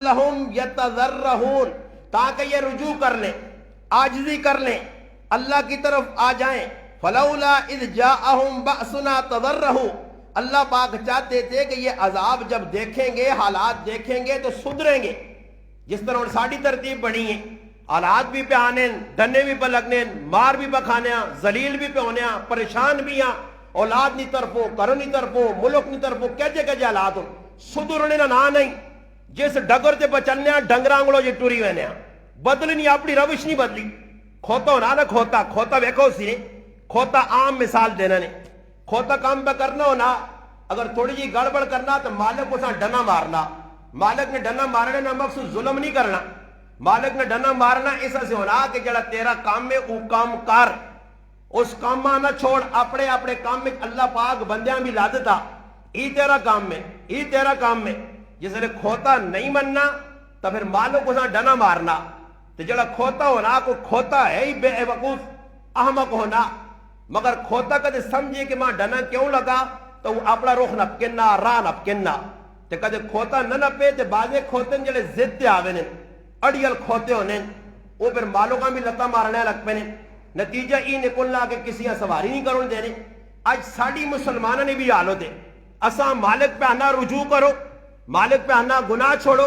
لہم یتضرعون، تاکہ یہ رجوع کر لیں، عاجزی کر لیں، اللہ کی طرف آ جائیں۔ فلولا اذ جاءہم بأسنا تضرعوا، اللہ پاک چاہتے تھے کہ یہ عذاب جب دیکھیں گے، حالات دیکھیں گے تو سدھریں گے۔ جس طرح ساڑی ترتیب بڑی ہیں، حالات بھی پہ آنے، ڈنے بھی پہ لگنے، مار بھی پہ کھانے، ذلیل بھی پہ ہونے، پریشان بھی ہیں، اولاد نہیں طرفوں، کرو نہیں طرفوں، ملک نہیں طرفوں، کہجے کہجے حالات ہو، سدھرنے نہ نہیں۔ جس ڈگر تے بچلنے ڈنگرانگلو جی ٹوری وینے بدلی نہیں، اپنی روش نہیں بدلی۔ کھوتا ہونا نا، کھوتا ویکھو سی نے، کھوتا عام مثال دینا نے، کھوتا کام پہ کرنا ہونا، اگر تھوڑی جی گڑبڑ کرنا تو مالک کو ساں ڈنا مارنا، مالک نے ڈنا مارنے نہ مقصد ظلم نہیں کرنا، مالک نے ڈنا مارنا اس سے ہونا کہ جڑا تیرا کام میں او کام کر، اس کام نہ چھوڑ، اپنے اپنے کام میں اللہ پاک بندیاں بھی لادتا، ای تیرا کام میں، ای تیرا کام میں۔ جس نے کھوتا نہیں مننا تو پھر مالک کو ساں ڈنا مارنا، تو جڑا کھوتا ہونا کو کھوتا ہے ہی بے وقوف احمق ہونا، مگر کھوتا کدے سمجھے کہ ماں ڈنا کیوں لگا تو وہ اپنا رخ نپکنا، راہ نپکنا، تو کدے کھوتا نہ نپے تو بازے کھوتے جڑے ضد تے آوے نے، اڑیل کھوتے ہونے، وہ پھر مالوں کا بھی لتا مارنے لگ پے نے، نتیجہ ای نکلنا کہ کسی سواری نہیں کرنے دینے۔ آج ساڑی مسلمانوں نے بھی حال ہوتے، اساں مالک پہ آنا رجوع کرو، مالک پہ آنا گناہ چھوڑو،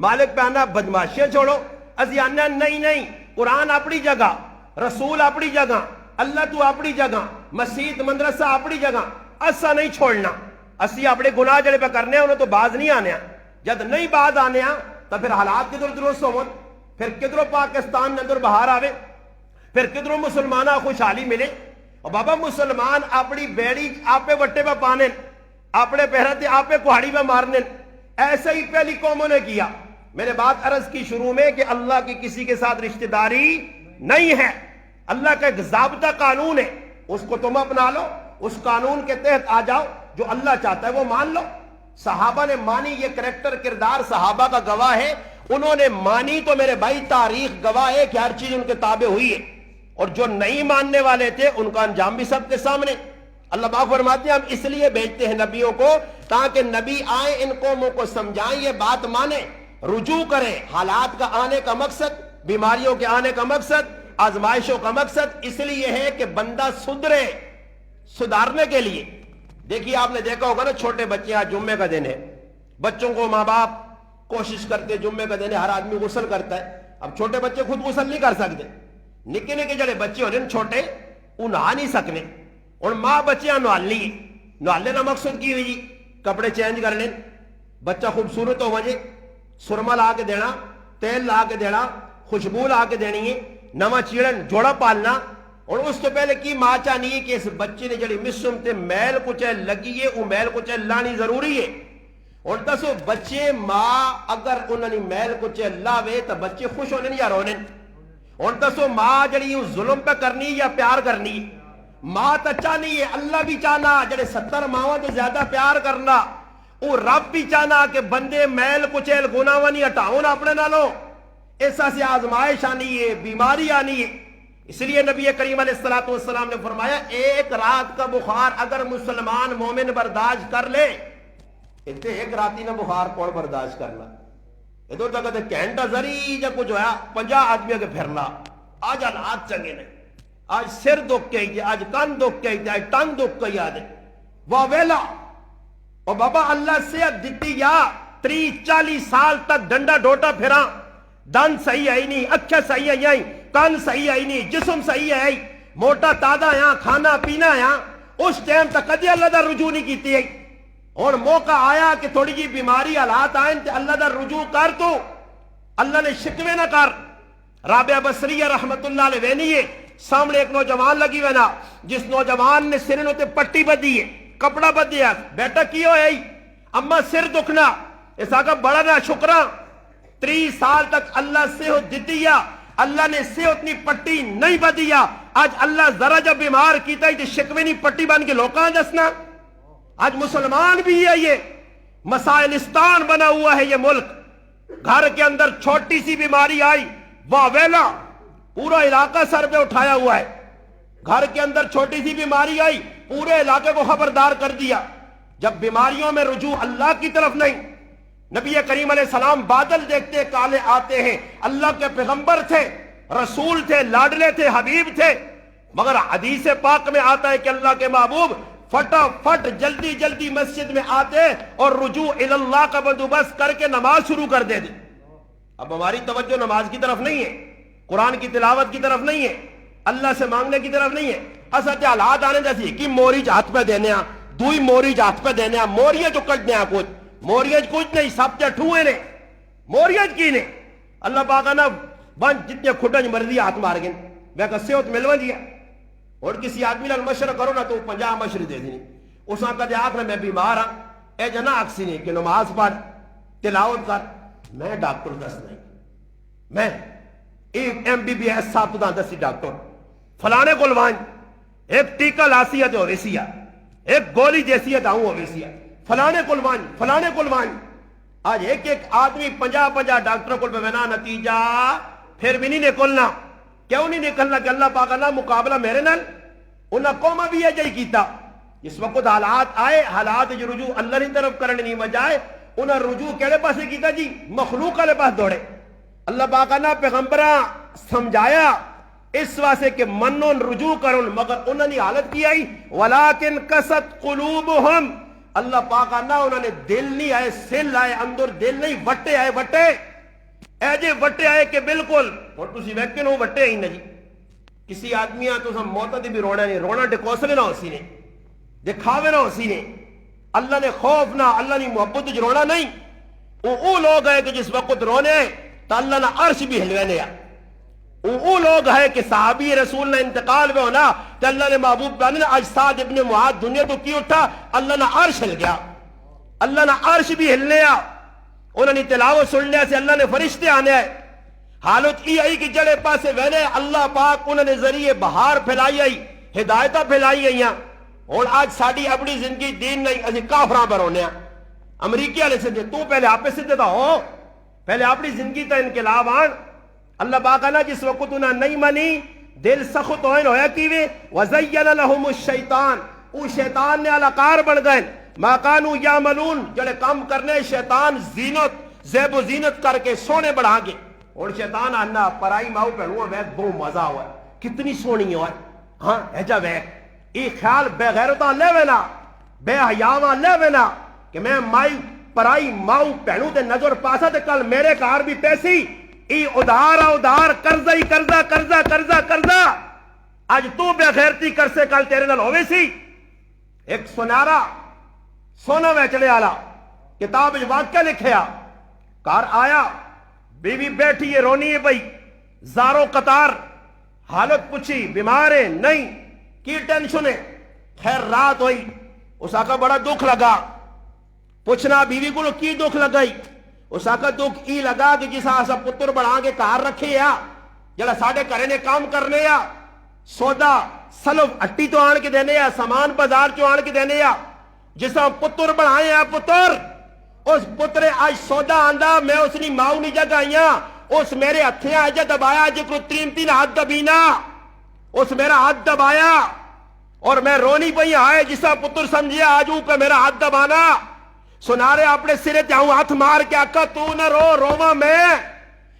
مالک پہ آنا بدماشیاں چھوڑو، اسی آنا نہیں، قرآن اپنی جگہ، رسول اپنی جگہ، اللہ تو اپنی جگہ، مسجد مدرسہ اپنی جگہ، اسا نہیں چھوڑنا۔ اسی اپنے گناہ جڑے پہ کرنے انہوں تو باز نہیں آنے، جد نہیں باز آنے تو پھر حالات کدھر درست ہون، پھر کدھروں پاکستان اندر بہار آوے، پھر کدھروں مسلمانہ خوشحالی ملے۔ اور بابا مسلمان اپنی بیڑی آپے وٹے پہ پانے، اپنے پہرتے آپے کوہاڑی پہ مارنے، ایسا ہی پہلی قوموں نے کیا۔ میں نے بات عرض کی شروع میں کہ اللہ کی کسی کے ساتھ رشتہ داری نہیں ہے، اللہ کا ایک ضابطہ قانون ہے، اس کو تم اپنا لو، اس قانون کے تحت آ جاؤ، جو اللہ چاہتا ہے وہ مان لو۔ صحابہ نے مانی، یہ کریکٹر کردار صحابہ کا گواہ ہے، انہوں نے مانی تو میرے بھائی تاریخ گواہ ہے کہ ہر چیز ان کے تابع ہوئی ہے، اور جو نہیں ماننے والے تھے ان کا انجام بھی سب کے سامنے۔ اللہ پاک فرماتے ہیں ہم اس لیے بھیجتے ہیں نبیوں کو تاکہ نبی آئیں، ان قوموں کو سمجھائیں، یہ بات مانیں، رجوع کریں۔ حالات کا آنے کا مقصد، بیماریوں کے آنے کا مقصد، آزمائشوں کا مقصد اس لیے ہے کہ بندہ سدھرے، سدھارنے کے لیے۔ دیکھیے آپ نے دیکھا ہوگا نا، چھوٹے بچے، آج جمعے کا دن ہے، بچوں کو ماں باپ کوشش کرتے، جمعے کا دن ہے، ہر آدمی غسل کرتا ہے۔ اب چھوٹے بچے خود غسل نہیں کر سکتے، نکے نکے جڑے بچے ہوتے ہیں چھوٹے، وہ نہا نہیں سکنے، اور ماں بچیاں نہالنی ہے۔ نہالنے کا مقصد کی ہوئی جی، کپڑے چینج کر لیں، بچہ خوبصورت ہو وجہ، سرما لا کے دینا، تیل لا کے دینا، خوشبو لا کے دینی ہے، نواں چیڑن جوڑا پالنا، اور اس تو پہلے کی ماں چاہنی ہے کہ اس بچے نے جڑی مسم تے میل کچھ لگی ہے، وہ میل کچھ لانی ضروری ہے۔ اور دسو بچے ماں اگر انہوں نے میل کچھ لاوے تو بچے خوش ہونے یا رونے؟ اور دسو ماں جڑی ظلم پہ کرنی یا پیار کرنی؟ ماں تو چاہنی ہے، اللہ بھی چاہنا جڑے 70 ماں تو زیادہ پیار کرنا، وہ رب بھی چاہنا کہ بندے میل کچیل گناہ نہیں ہٹاؤں اپنے نالوں۔ ایسا سے آزمائش آنی ہے، بیماری آنی ہے۔ اس لیے نبی کریم علیہ السلام نے فرمایا ایک رات کا بخار اگر مسلمان مومن برداشت کر لے، ایک راتی نہ بخار کون برداشت کرنا؟ ادھر تک گھنٹہ زری جا کچھ ہویا 50 آدمی کے پھرنا۔ آج حالات چنگے نے، آج سر دکھ گئی تھی، آج کان دکھ گئی تھی، آج ٹنگ دکھ گئی آدھے، واہ ویلا۔ اور بابا اللہ صحت دیتی یا 30-40 سال تک ڈنڈا ڈوٹا پھرا، دن صحیح ہے ہی نہیں، اکھیں صحیح ہے ہی، کان صحیح ہے ہی نہیں، جسم صحیح ہے ہی، موٹا تازہ ہے، کھانا پینا ہے، اس ٹائم تک کدی اللہ دا رجوع نہیں کیتی ہے۔ اور موقع آیا کہ تھوڑی جی بیماری حالات آئیں تو اللہ دا رجوع کر، تو اللہ نے شکوے نہ کر۔ رابعہ بصریہ رحمت اللہ علیہ وینی ہے، سامنے ایک نوجوان لگی ہونا، جس نوجوان نے سر نوتے پٹی بدی ہے، کپڑا بدیا، بیٹا کی ہو ہے اما سر دکھنا، ایسا کا بڑا نہ شکرہ، 30 سال تک اللہ صحت دیتیا، اللہ نے صحت اپنی پٹی نہیں بدیا، آج اللہ ذرا جب بیمار کیتا ہے تو شکوے نہیں پٹی بن کے لوکاں دسنا۔ آج مسلمان بھی ہے، یہ مسائلستان بنا ہوا ہے یہ ملک، گھر کے اندر چھوٹی سی بیماری آئی، واہ ویلا، پورا علاقہ سر پہ اٹھایا ہوا ہے۔ گھر کے اندر چھوٹی سی بیماری آئی، پورے علاقے کو خبردار کر دیا۔ جب بیماریوں میں رجوع اللہ کی طرف نہیں، نبی کریم علیہ السلام بادل دیکھتے کالے آتے ہیں، اللہ کے پیغمبر تھے، رسول تھے، لاڈلے تھے، حبیب تھے، مگر حدیث پاک میں آتا ہے کہ اللہ کے محبوب فٹافٹ جلدی جلدی مسجد میں آتے اور رجوع اللہ کا بندوبست کر کے نماز شروع کر دیتے۔ اب ہماری توجہ نماز کی طرف نہیں ہے، قرآن کی تلاوت کی طرف نہیں ہے، اللہ سے مانگنے کی طرف نہیں ہے، اصل حالات آنے جیسی کہ موری ہاتھ پہ دینے دوئی موری ہاتھ پہ دینے موریاں جو کٹ دیا کچھ موریج کچھ نہیں، سب تے ٹھوئے نے موریج کی نے اللہ پاک نا بند جتنے کھٹنج مرضی ہاتھ مار گئے میں کسے ہوت ملوان دیا اور کسی آدمی لگ مشرق کرو نا تو 50 مشرق دے دینی اس آنکہ دے آخر میں بیمار ہاں اے جنا اکسی نہیں کہ نماز پڑھ تلاوت کر، میں ڈاکٹر دس نہیں، میں ایک MBBS صاحب تو دسی ڈاکٹر فلانے کو لوائن ایک ٹیکہ لاسیت ہو ویسیا ایک گولی جیسیت آؤں ہو ویسیا فلانے کو لوائن فلانے کو لوائن آج ایک ایک آدمی 50 ڈاکٹروں کو بنا نتیجہ پھر بھی نہیں نکلنا، کیوں نہیں نکلنا کہ اللہ پاک اللہ مقابلہ میرے نال انہاں قومہ بھی ہے جائی کیتا اس وقت حالات آئے حالات جو رجوع اللہ کی طرف کرنے نہیں بجائے انہاں رجوع کیڑے پاسے کیتا جی مخلوق والے پاس دوڑے۔ اللہ پاک اللہ پیغمبراں سمجھایا اس واسطے کہ منون رجوع کرن مگر انہوں نے حالت کی آئی ولیکن کست قلوبہم اللہ پاک اللہ انہوں نے دل نہیں آئے سل آئے اندر دل نہیں وٹے آئے وٹے ایجے وٹے آئے کہ بالکل اور تسی ویکن ہو وٹے ہی نہیں کسی آدمیاں تو سم موتا دی بھی رونا نہیں رونا ڈکوسلے نہ ہو سی نے دکھاوے نہ ہو سی نے اللہ نے خوف نہ اللہ نے محبت جو رونا نہیں وہ لوگ ہیں کہ جس وقت رونے ہیں تو اللہ نے عرش بھی ہلوینے ہیں وہ لوگ ہیں کہ صحابی رسول نے انتقال میں ہونا تو اللہ نے محبوب بانے نے اجساد ابن معاد دنیا تو کی اٹھا اللہ نے عرش ہل گیا اللہ نے عرش بھی ہلنے آ انہوں نے تلاوت سننے سے اللہ نے فرشتے آنے آئے حالت ای آئی کہ جڑے پاسے وینے اللہ پاک انہوں نے ذریعے بہار پھیلائی آئی ہدایتہ پھیلائی آئی اور آج ساڑی اپنی زندگی دین نہیں اسی کافران پر ہونے امریکی والے سدھے تو پہلے آپ سدھے تھا ہو پہلے اپنی زندگی تا انقلاب آن اللہ پاک نا جس وقت انہاں نہیں منی دل سخت ہوئن ہویا کیوے وَزَيَّنَ لَهُمُ الشَّيْطان او شیطان نے علاقار بن گئے ما کانو یعملون جڑے کام کرنے شیطان زینت زیب و زینت کر کے سونے بڑھا گے اور شیطان آنا پرائی ماؤ پہلوہ ویک بہت مزہ ہوا ہے کتنی سونی ہوا ہے ہاں ایجا ویک ایک خیال بے غیرتاں لے وینا بے حیاواں لے وینا کہ میں مائی پرائی ماؤ پہلو تے نظر پاسا تے کل میرے کار بھی پیسی ای ادھار قرضہ ہی قرضہ آج تو بے غیرتی کر سے کل تیرے نال ہوئے سی ایک سنارا سونا ویچڑے آلا کتاب واقعہ لکھیا کار آیا بیوی بیٹھی ہے رونی ہے بھئی زاروں قطار حالت پوچھی بیمار ہے نہیں کی ٹینشن ہے خیر رات ہوئی اس آقا بڑا دکھ لگا پوچھنا بیوی کو کی دکھ لگائی اس آقا دکھ ای لگا کہ جس آسا پتر بڑھا کے کار رکھے یا جڑا ساڑھے کرنے کام کرنے یا سودا سلف اٹی تو آن کے دینے یا سامان بازار چو آن کے دینے یا جسا پتر بڑھائے یا پتر اس پتر آج سودا آندہ میں اس نے ماؤ نہیں جگائیاں اس میرے ہتھیں آجا دبایا جکرو 3 ہاتھ دبینا اس میرا ہاتھ دبایا اور میں رونی پہی آئے جسا پتر سمجھیا آجو پہ میرا ہاتھ دبانا سنارے اپنے سرے جاؤں ہاتھ مار کے آقا تو نہ رو روما میں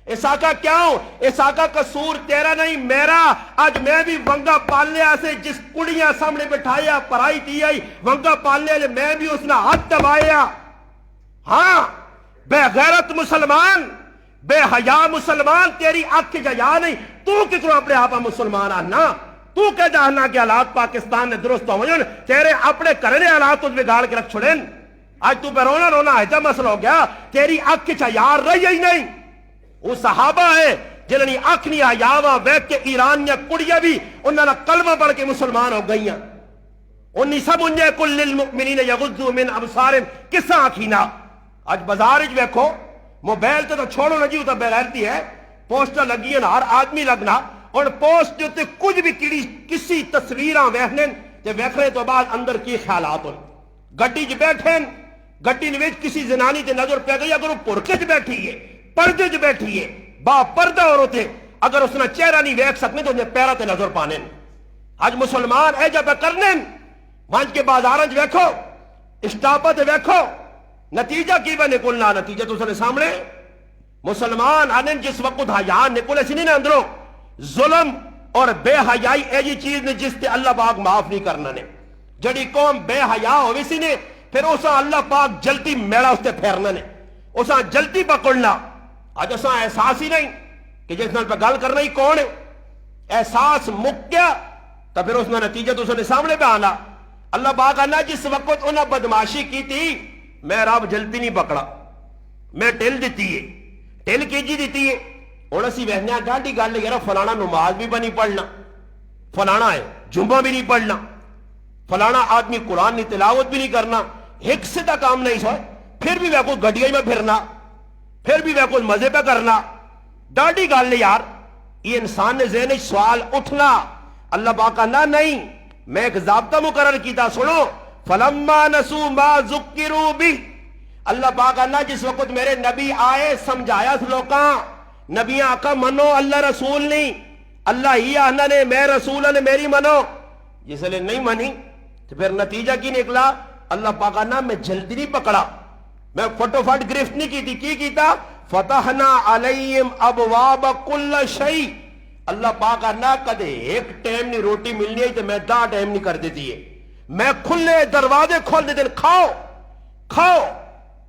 اس آقا کیوں اس آقا قصور تیرا نہیں میرا آج میں بھی ونگا پالنے آسے جس کڑیاں سامنے بٹھایا پرائی دی آئی ونگا پالنے آلے میں بھی اس نے ہاتھ دبایا ہاں بے غیرت مسلمان بے حیا مسلمان تیری آنکھ جیا نہیں تو کتنا اپنے آپا مسلمان آنا تو کہہ جانا کہ حالات پاکستان نے درست ہو جن تیرے اپنے کرنے حالات اس بگاڑ کے رکھ چھوڑیں آج تو پہ رونا رونا ہے جب مسئلہ ہو گیا تیری آنکھ یار رہی ہی نہیں وہ صحابہ ہے جنہی آنکھ نہیں آیاوا ویک کے ایرانیاں کڑیاں بھی انہوں نے کلمہ پڑھ کے مسلمان ہو گئیاں انہی سب انجے کل للمؤمنین یغضوا من ابصارہم کسا آنکھینا آج بازارج ویکھو موبائل تو چھوڑو نہ جی ہوتا بغیرتی ہے پوسٹر لگی ہے ہر آدمی لگنا اور پوسٹ جو تے کچھ بھی کسی تصویراں ویکھنے تے ویکھنے تو بعد اندر کی خیالات ہوں گڈی جو بیٹھیں گڈی نویج کسی زنانی تے نظر پہ گئی اگر وہ پرکے جو بیٹھی ہے پردے جو بیٹھی ہے با پردہ اور ہوتے اگر اس نے چہرہ نہیں ویکھ سکنے تو انہیں پیرہ تے نظر پانے آج مسلمان اے جب کرنے مانچ کے بازاران جو ویکھو اسٹاپا تے ویکھو نتیجہ کی بہ نکلنا نتیجہ تو سنے سامنے مسلمان آنے جس وقت حیا نکلے سی نہیں اندروں ظلم اور بے حیائی اے جی چیز نے جس تے اللہ پاک معاف نہیں کرنا نے جڑی قوم بے حیا ہوئی سی نے پھر اسا اللہ پاک جلدی میڑا اس تے پھیرنا نے اسا جلدی پکڑنا آج اسا احساس ہی نہیں کہ جس نال پہ گل کرنا ہی کون ہے احساس مک گیا تو پھر اس نے نتیجہ تو سنے سامنے پہ آنا اللہ پاک آنا جس وقت انہاں بدماشی کی تھی میں رب جلدی نہیں پکڑا میں ٹل دیتی ہے ٹل کی جی دیتی ہے اور اسی وہنیا ڈاڈی گل یار فلانا نماز بھی نہیں پڑھنا فلانا ہے جمعہ بھی نہیں پڑھنا فلانا آدمی قرآن نہیں تلاوت بھی نہیں کرنا ایک سے تا کام نہیں سوئے پھر بھی وہ کوئی گڈیاں میں پھرنا پھر بھی وہ کوئی مزے پہ کرنا ڈاڈی گل یار یہ انسان نے ذہن سوال اٹھنا اللہ پاک کہنا نہیں میں ایک ضابطہ مقرر کیتا سنو فلما نسوا ما ذکروا بھی اللہ پاک کہنا جس وقت میرے نبی آئے سمجھایا لوکاں نبیاں آقا منو اللہ رسول نہیں اللہ ہی آنا نے میں رسول نے میری منو جس لئے نہیں منی تو پھر نتیجہ کی نکلا اللہ پاک کہنا میں جلدی نہیں پکڑا میں فٹو فٹ گرفت نہیں کی تھی کی کیتا فتحنا علیہم ابواب کل شیء اللہ پاک کہنا کدے ایک ٹائم نہیں روٹی ملنی ہے تو میں 10 ٹائم نہیں کر دیتی ہے میں کھلے دروازے کھول دیتے کھاؤ کھاؤ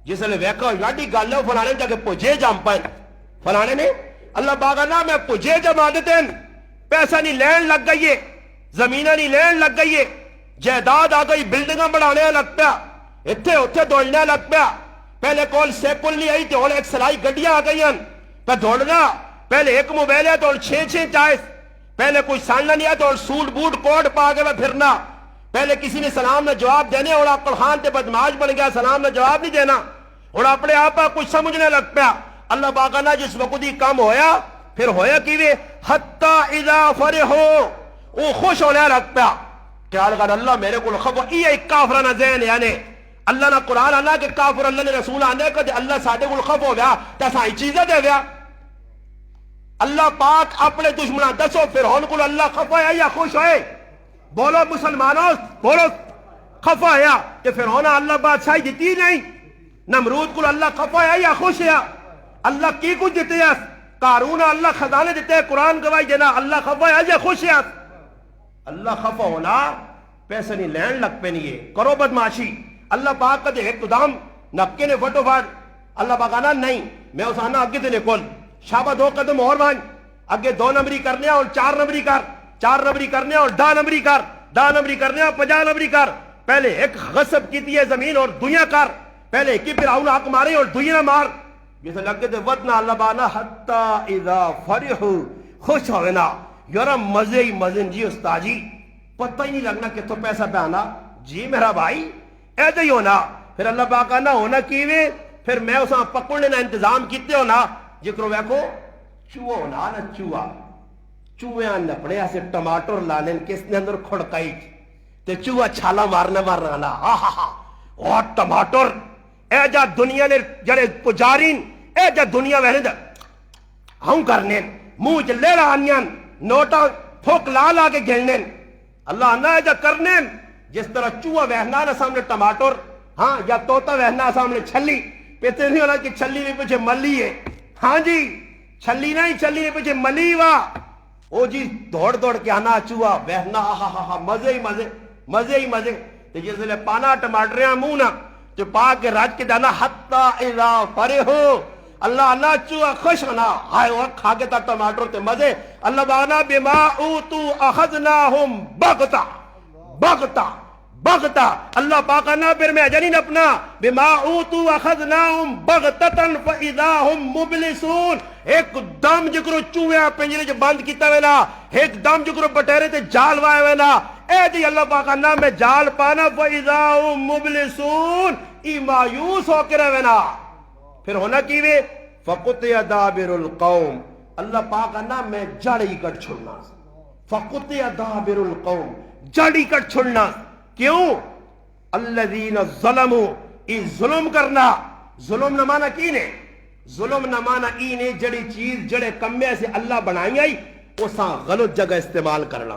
جس لئے ویکھو یاڈی گل ہے فلانے جا کے پوجے جام پائیں فلانے نے اللہ پاک کہنا میں پوجے جما دیتے پیسہ نہیں لین لگ گئی ہے زمینہ نہیں لین لگ گئی ہے جائیداد آ گئی بلڈنگاں بڑھانے لگ پیا اتھے اتھے دوڑنے لگ پیا پہلے کول سیکل نہیں آئی تو ایک سلائی گڈیاں آ گئی ہیں پہ دوڑنا پہلے ایک موبائل ہے تو 6 چائس پہلے کوئی ساننا نہیں ہے تو سوٹ بوٹ کوٹ پا کے پھرنا پہلے کسی نے سلام نہ جواب دینے اور عقل خان تے بدماش بن گیا سلام نہ جواب نہیں دینا اور اپنے آپ کچھ سمجھنے لگ پیا اللہ پاک نے جس وقت ہی کام ہویا پھر ہویا کیویں حتی اذا فرحو وہ خوش ہونے لگ پیا خیال کر اللہ میرے کو خبر یہ ایک کافرانہ ذہن یعنی اللہ نہ قرآن آنا کہ کافر اللہ نے رسول آنے کہ اللہ ساڑھے کو خف ہو گیا تو سائی چیزیں دے گیا اللہ پاک اپنے دشمنہ دسو فرعون کو اللہ خف ہویا یا خوش ہوئے بولو مسلمانوں بولو خف ہویا کہ فرعون اللہ بادشاہی دیتی نہیں نمرود کو اللہ خف ہویا یا خوش ہویا اللہ کی کچھ دیتے ہیں قارون اللہ خزانے دیتے ہیں قرآن گواہی دینا اللہ خف ہویا یا خوش ہویا اللہ خف ہونا پیسے نہیں لین لگ پہ نہیں ہے کرو بدماشی اللہ پاک کا دے ایک قدام نکے نے فٹو فٹ اللہ پاک آنا نہیں میں اس آنا آگے دینے کل شابہ 2 قدم اور مانگ آگے 2 نمبری کرنے اور 4 نمبری کر 4 نمبری کرنے اور 10 نمبری کر 10 نمبری کرنے اور 50 نمبری کر پہلے ایک غصب کیتی ہے زمین اور دنیا کر پہلے ایک ہی پھر آؤں حق مارے اور دنیا مار جیسے لگے تھے ودنا اللہ بانا حتی اذا فرحو خوش ہوئینا یارا مزے ہی مزن جی استاجی پتہ ہی نہیں لگنا کہ تو پیسہ پہ آنا جی میرا بھائی ایسے ہی ہونا پھر اللہ پاک آنا ہونا کیویں پھر میں اساں پکڑنے نہ انتظام کیتے ہونا جکرو ویکھو چوہا ہونا نا چوہا چوہے نپڑے ایسے ٹماٹر لالیں کس نے اندر کھڑکائی تے چوہا چھالا مارنا نا اور ٹماٹر اے جا دنیا نے جڑے پجارین اے جا دنیا وہنے دا ہوں کرنے منہ چ لے رہا نوٹا پھوک لا کے گھلنے اللہ آنا اے جا کرنے جس طرح چوہا وہنا نا سامنے ٹماٹر ہاں یا توتا وہنا سامنے چھلی پیتے نہیں ہونا کہ چھلی میں پیچھے ملی ہے ہاں جی چھلی نہیں چھلی میں پیچھے ملی وا او جی دوڑ دوڑ کے آنا چوہا وہنا مزے ہی مزے مزے ہی مزے تو جس لئے پانا ٹماٹریاں مونا تو پا کے راج کے دانا حتی اذا فرحو اللہ اللہ چوہا خوش ہونا آئے وہ کھا کے تا ٹماٹر تے مزے اللہ بانا بما اوتو اخذناہم بغتا بغتا بغتا اللہ پاکانا پھر میں جنین اپنا بما اوتو اخذناہم بغتتن فاذا ہم مبلسون ایک دم جکرو چوہے پنجرے جو بند کیتا وینا ایک دم جکرو بٹیرے تے جال وائے وینا اے جی اللہ پاکانا میں جال پانا فاذا ہم مبلسون ای مایوس ہو کے رہوینا پھر ہونا کیوے فقطع دابر القوم اللہ پاکانا میں جڑی کٹ چھوڑنا فقطع دابر القوم جڑی کٹ چھوڑنا کیوں الذین ظلموا ای ظلم کرنا ظلم نہ مانا کی نے ظلم نہ مانا ای نے جڑی چیز جڑے کمے سے اللہ بنائی آئی اساں غلط جگہ استعمال کرنا